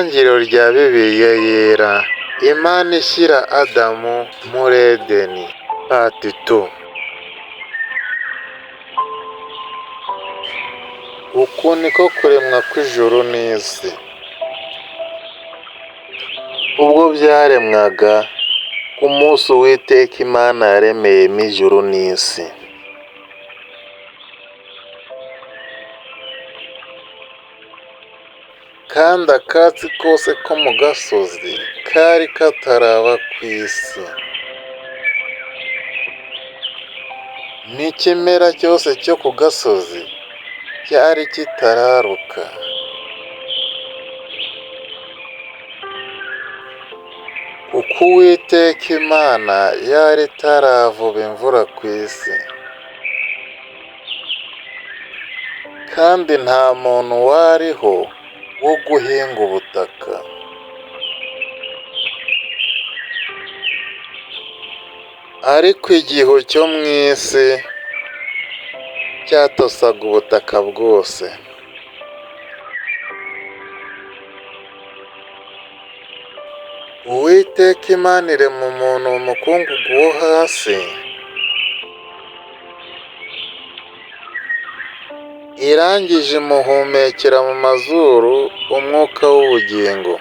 Itangiriro rya Bibiliya yera, Imana ishyira Adamu muri Edeni, Part 2. Uku niko kuremwa kw'ijuru n'isi. Ubwo byaremwaga, ku munsi Uwiteka Imana yaremeyemo ijuru n'isi. Kandi akatsi kose ko mu gasozi kari kataraba ku isi, n'ikimera cyose cyo ku gasozi cyari kitararuka. Kuko Uwiteka Imana yari itaravuba imvura ku isi, kandi nta muntu wariho wo guhinga ubutaka. Ariko igihu cyo mu isi cyatosaga ubutaka bwose. Uwiteka Imana irema umuntu mu mukungugu wo hasi, irangije imuhumekera mu mazuru umwuka w'ubugingo.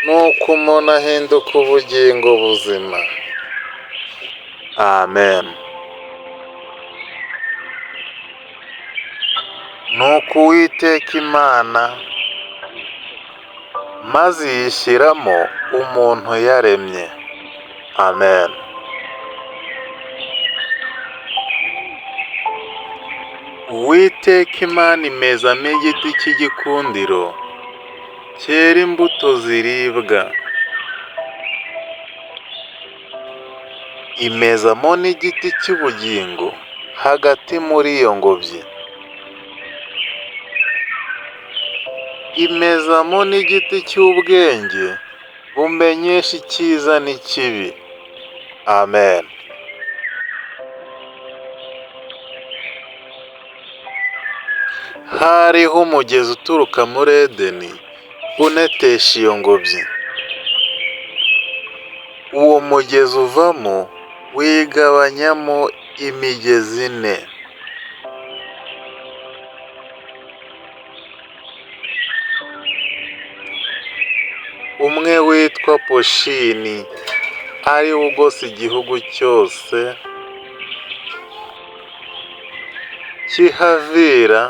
Nuko umuntu ahinduka ubugingo buzima. Amen. Nuko Uwiteka Imana maze yishyiramo umuntu yaremye. Amen. Uwiteka Imana imezamo igiti cy'igikundiro cyera imbuto ziribwa. Imezamo n'igiti cy'ubugingo hagati muri iyo ngobyi. Imezamo n'igiti cy'ubwenge bumenyesha icyiza n'ikibi. Amen. Hariho umugezi uturuka muri Edeni unetesha iyo ngobyi. Uwo mugezi uvamo wigabanyamo imigezi 4. Umwe witwa Poshini, ari wo ugose igihugu cyose cy'ihavira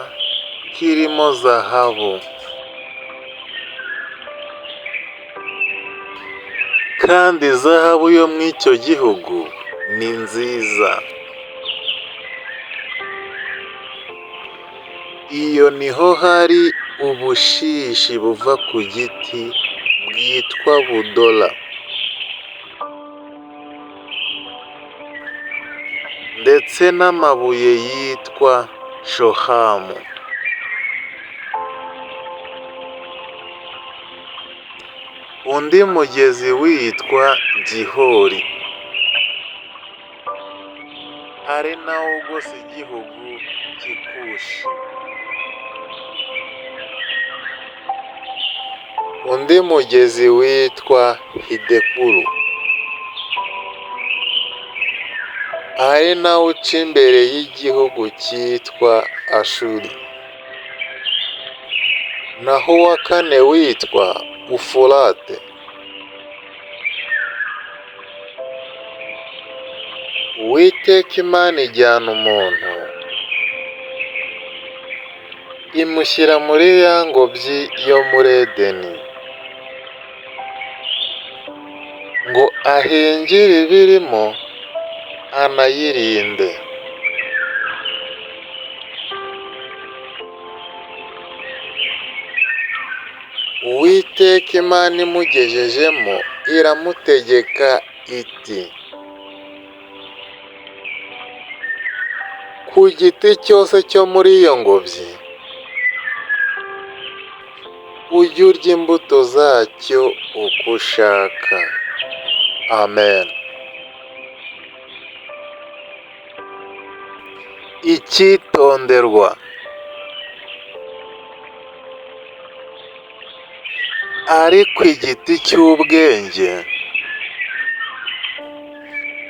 kirimo zahabu. Kandi zahabu yo mu icyo gihugu ni nziza. Iyo niho hari ubushishi buva ku giti bwitwa budola, ndetse n'amabuye yitwa shohamu. Undi mugezi witwa Gihori, ari nawo ugose igihugu cy'Ikushi. Undi mugezi witwa Hidekuru, ari nawo uca imbere y'igihugu cyitwa Ashuri. Naho uwa kane witwa Ufurate. Uwiteka Imana ijyana umuntu, imushyira muri ya ngobyi yo muri Edeni, ngo ahingire ibirimo anayirinde. Uwiteka Imana imugejejemo iramutegeka iti, ku giti cyose cyo muri iyo ngobyi ujye urya imbuto zacyo uko ushaka. Amen. Icyitonderwa: ariko igiti cy'ubwenge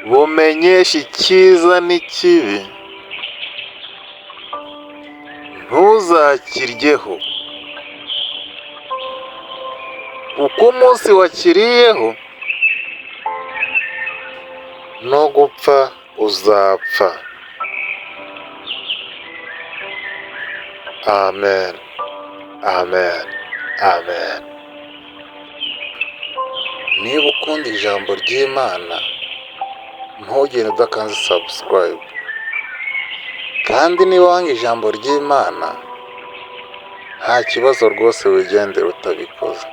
bumenyesha icyiza n'ikibi ntuzakiryeho, kuko umunsi wakiriyeho no gupfa uzapfa. Amen, amen, amen. Niba ukunda ijambo ry'Imana, ntugende udakanze subscribe. Kandi niba wanga ijambo ry'Imana, nta kibazo rwose, wigendere utabikoze.